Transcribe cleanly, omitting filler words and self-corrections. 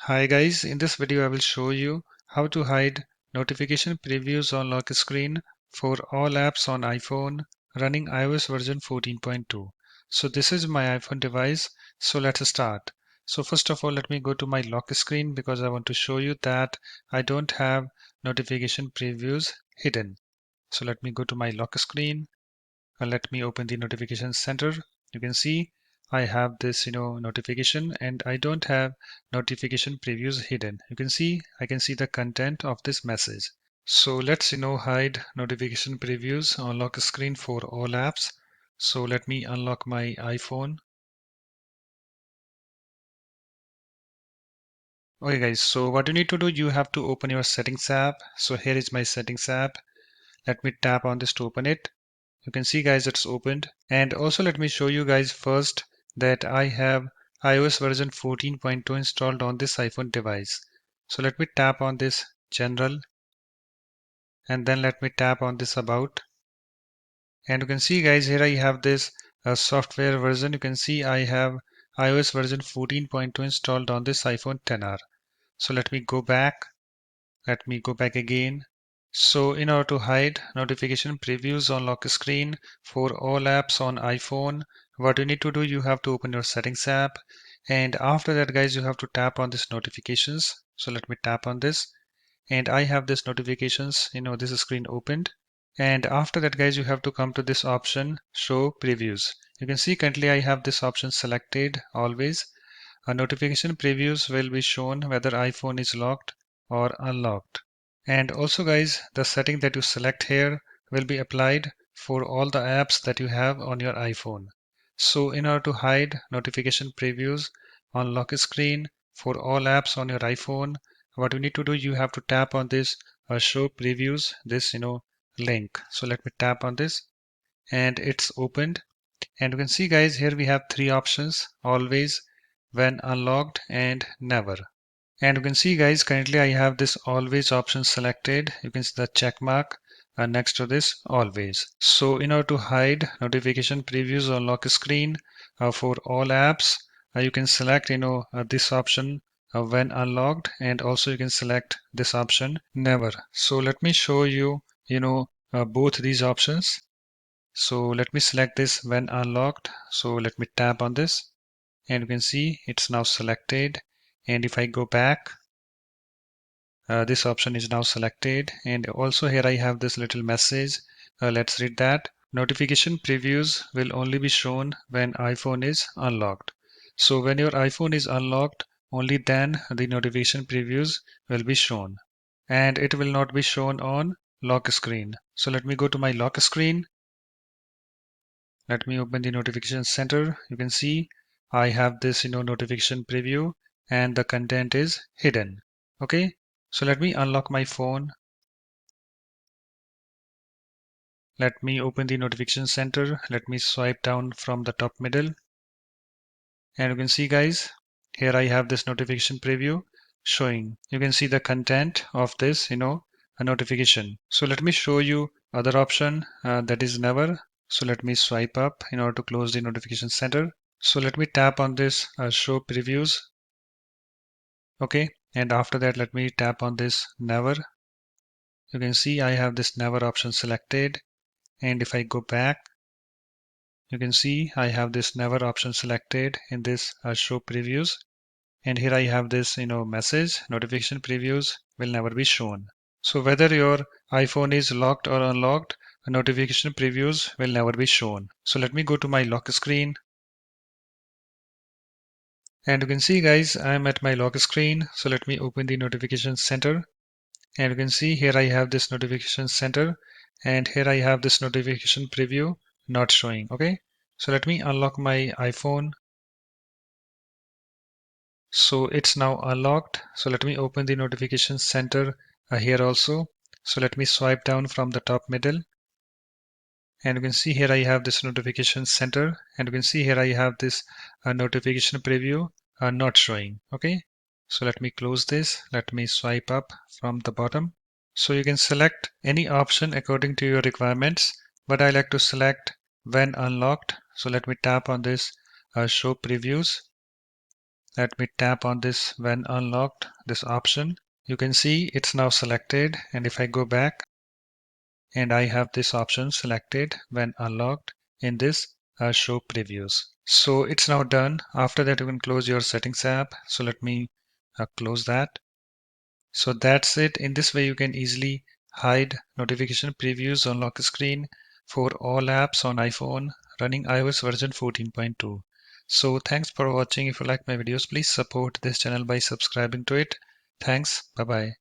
Hi guys, in this video I will show you how to hide notification previews on lock screen for all apps on iPhone running iOS version 14.2. So this is my iPhone device, so let's start. So first of all, let me go to my lock screen because I want to show you that I don't have notification previews hidden. So let me go to my lock screen and let me open the notification center. You can see I have this notification, and I don't have notification previews hidden. You can see I can see the content of this message. So let's hide notification previews on lock screen for all apps. So let me unlock my iPhone. Okay guys, so what you need to do, you have to open your settings app. So here is my settings app. Let me tap on this to open it. You can see guys, it's opened. And also let me show you guys first that I have iOS version 14.2 installed on this iPhone device. So let me tap on this general, and then let me tap on this about. And you can see guys, here I have this software version. You can see I have iOS version 14.2 installed on this iPhone XR. So let me go back. Let me go back again. So in order to hide notification previews on lock screen for all apps on iPhone, what you need to do, you have to open your settings app. And after that, guys, you have to tap on this notifications. So let me tap on this. And I have this notifications, this screen opened. And after that, guys, you have to come to this option, show previews. You can see currently I have this option selected always. A notification previews will be shown whether iPhone is locked or unlocked. And also guys, the setting that you select here will be applied for all the apps that you have on your iPhone. So in order to hide notification previews on lock screen for all apps on your iPhone, what you need to do, you have to tap on this show previews, this link. So let me tap on this, and it's opened. And you can see guys, here we have three options: always, when unlocked, and never. And you can see guys, currently I have this always option selected. You can see the check mark next to this always. So in order to hide notification previews on lock screen for all apps, you can select this option when unlocked, and also you can select this option never. So let me show you both these options. So let me select this when unlocked. So let me tap on this, and you can see it's now selected. And if I go back, this option is now selected. And also here I have this little message. Let's read that. Notification previews will only be shown when iPhone is unlocked. So when your iPhone is unlocked, only then the notification previews will be shown, and it will not be shown on lock screen. So let me go to my lock screen. Let me open the notification center. You can see I have this notification preview, and the content is hidden. Okay, so let me unlock my phone. Let me open the notification center. Let me swipe down from the top middle, and you can see guys, here I have this notification preview showing. You can see the content of this a notification. So let me show you other option, that is never. So let me swipe up in order to close the notification center. So let me tap on this show previews. Okay, and after that let me tap on this never. You can see I have this never option selected, and if I go back, you can see I have this never option selected in this show previews. And here I have this message: notification previews will never be shown. So whether your iPhone is locked or unlocked, notification previews will never be shown. So let me go to my lock screen, and you can see guys, I'm at my lock screen. So let me open the notification center, and you can see here I have this notification center, and here I have this notification preview not showing. Okay, so let me unlock my iPhone. So it's now unlocked. So let me open the notification center here also. So let me swipe down from the top middle, and you can see here I have this notification center, and you can see here I have this notification preview not showing. Okay, so let me close this. Let me swipe up from the bottom. So you can select any option according to your requirements, but I like to select when unlocked. So let me tap on this show previews. Let me tap on this when unlocked, this option. You can see it's now selected, and if I go back and I have this option selected when unlocked in this show previews. So it's now done. After that you can close your settings app. So let me close that. So that's it. In this way you can easily hide notification previews on lock screen for all apps on iPhone running iOS version 14.2. So thanks for watching. If you like my videos, please support this channel by subscribing to it. Thanks. Bye bye.